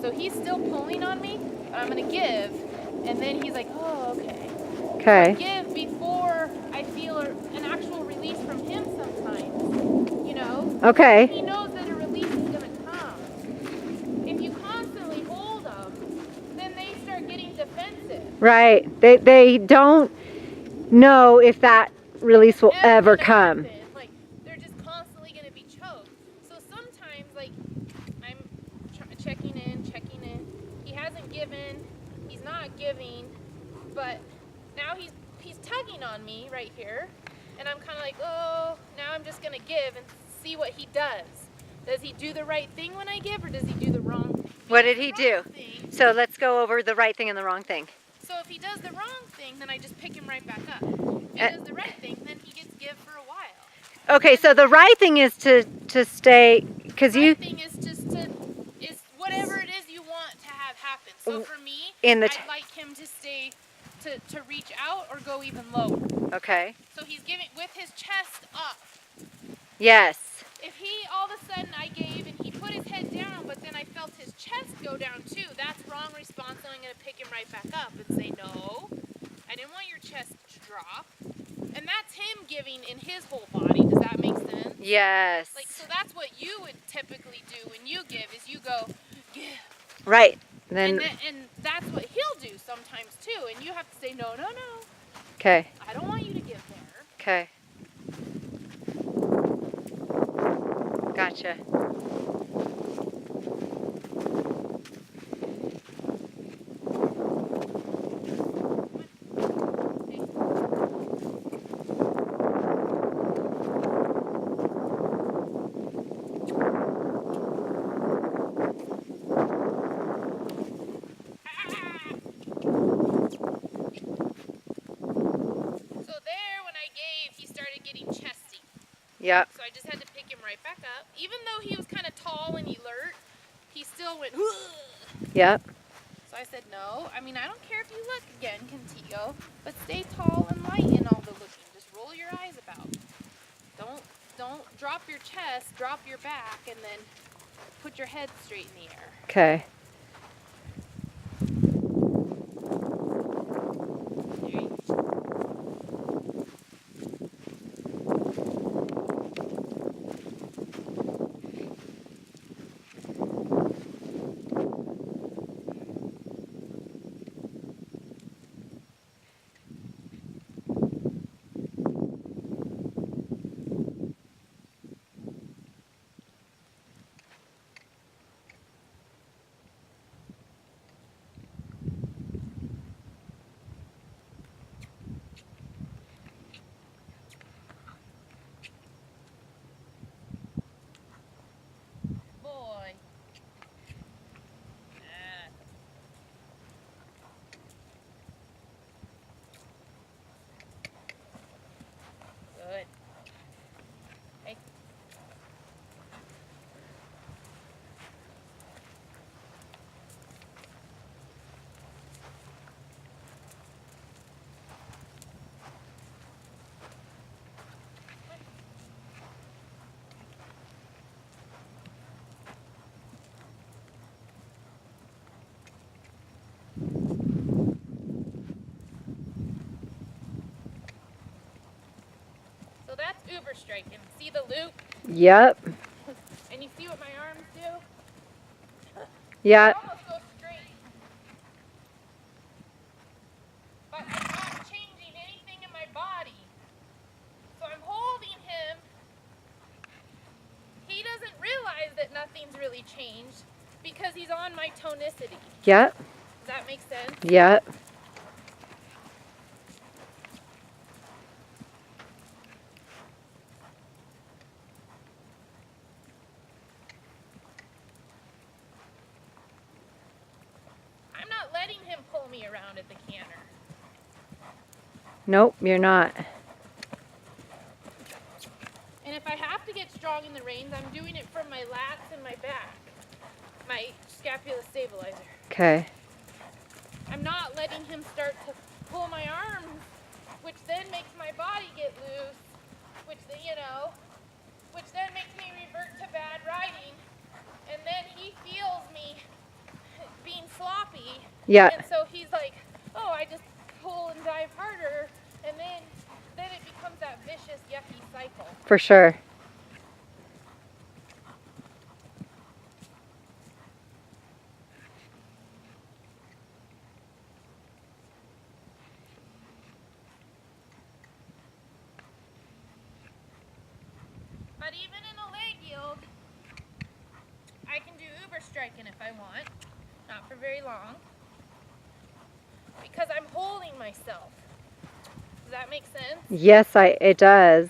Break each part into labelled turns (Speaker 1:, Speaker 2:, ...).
Speaker 1: So he's still pulling on me, but I'm gonna give, and then he's like, oh, okay.
Speaker 2: Okay.
Speaker 1: So I give before I feel an actual release from him sometimes, you know?
Speaker 2: Okay.
Speaker 1: He knows that a release is gonna come. If you constantly hold them, then they start getting defensive.
Speaker 2: Right. They don't know if that release will ever come.
Speaker 1: Like, they're just constantly gonna be choked. So sometimes, like, I'm checking in. He hasn't given, he's not giving, but now he's tugging on me right here, and I'm kind of like, oh, now I'm just gonna give and see what he does. Does he do the right thing when I give, or does he do the wrong thing?
Speaker 2: What did he do? So let's go over the right thing and the wrong thing.
Speaker 1: So if he does the wrong thing, then I just pick him right back up. If he does the right thing, then he gets give for a while.
Speaker 2: Okay, so the right thing is to stay, because you...
Speaker 1: The right thing is just is whatever it is you want to have happen. So for me, I'd like him to stay, to reach out or go even lower.
Speaker 2: Okay.
Speaker 1: So he's giving with his chest up.
Speaker 2: Yes.
Speaker 1: If he, all of a sudden I gave and he put his head down, but then I felt his chest go down too, that's wrong response, so I'm going to pick him right back up and say, no, I didn't want your chest to drop. And that's him giving in his whole body. Does that make sense?
Speaker 2: Yes.
Speaker 1: Like, so that's what you would typically do when you give, is you go, give.
Speaker 2: Right. Then.
Speaker 1: And that's what he'll do sometimes too, and you have to say, no, no, no.
Speaker 2: Okay.
Speaker 1: I don't want you to give there.
Speaker 2: Okay. Gotcha. Yep.
Speaker 1: So I just had to pick him right back up. Even though he was kind of tall and alert, he still went,
Speaker 2: yep.
Speaker 1: So I said, no. I mean, I don't care if you look again, Contigo, but stay tall and light in all the looking. Just roll your eyes about. Don't drop your chest, drop your back, and then put your head straight in the air.
Speaker 2: Okay.
Speaker 1: So that's uber striking. See the loop?
Speaker 2: Yep.
Speaker 1: And you see what my arms do?
Speaker 2: Yep.
Speaker 1: They almost go straight. But I'm not changing anything in my body. So I'm holding him. He doesn't realize that nothing's really changed because he's on my tonicity.
Speaker 2: Yep.
Speaker 1: Does that make sense?
Speaker 2: Yep.
Speaker 1: I'm not letting him pull me around at the canter.
Speaker 2: Nope, you're not.
Speaker 1: And if I have to get strong in the reins, I'm doing it from my lats and my back. My scapula stabilizer.
Speaker 2: Okay.
Speaker 1: I'm not letting him start to pull my arms, which then makes my body get loose, which then, which then makes me revert to bad riding. And then he feels me,
Speaker 2: Yeah.
Speaker 1: And so he's like, oh, I just pull and dive harder, and then it becomes that vicious, yucky cycle.
Speaker 2: For sure.
Speaker 1: But even in a leg yield, I can do uber striking if I want. Not for very long. Because I'm holding myself. Does that make sense?
Speaker 2: Yes, it does.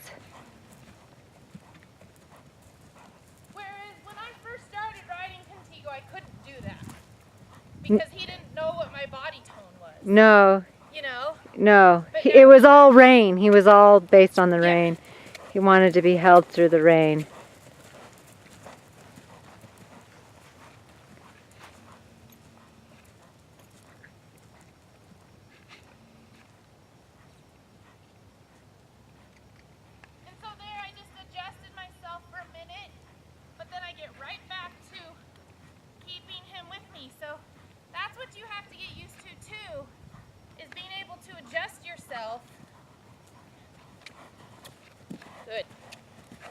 Speaker 1: Whereas when I first started riding Contigo, I couldn't do that. Because he didn't know what my body tone was.
Speaker 2: No.
Speaker 1: You know?
Speaker 2: No.
Speaker 1: But
Speaker 2: It was all rein. He was all based on the rein. He wanted to be held through the rein.
Speaker 1: And so there I just adjusted myself for a minute, but then I get right back to keeping him with me. So that's what you have to get used to too, is being able to adjust yourself. Good.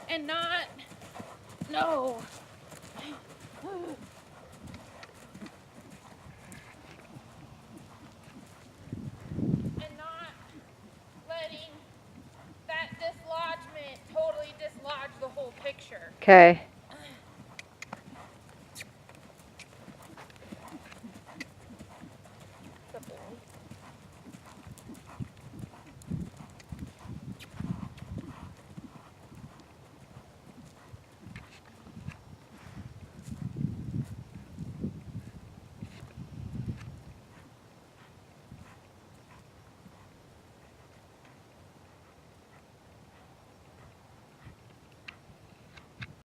Speaker 1: And not, no. And not letting that dislodgement totally dislodge the whole picture.
Speaker 2: Okay.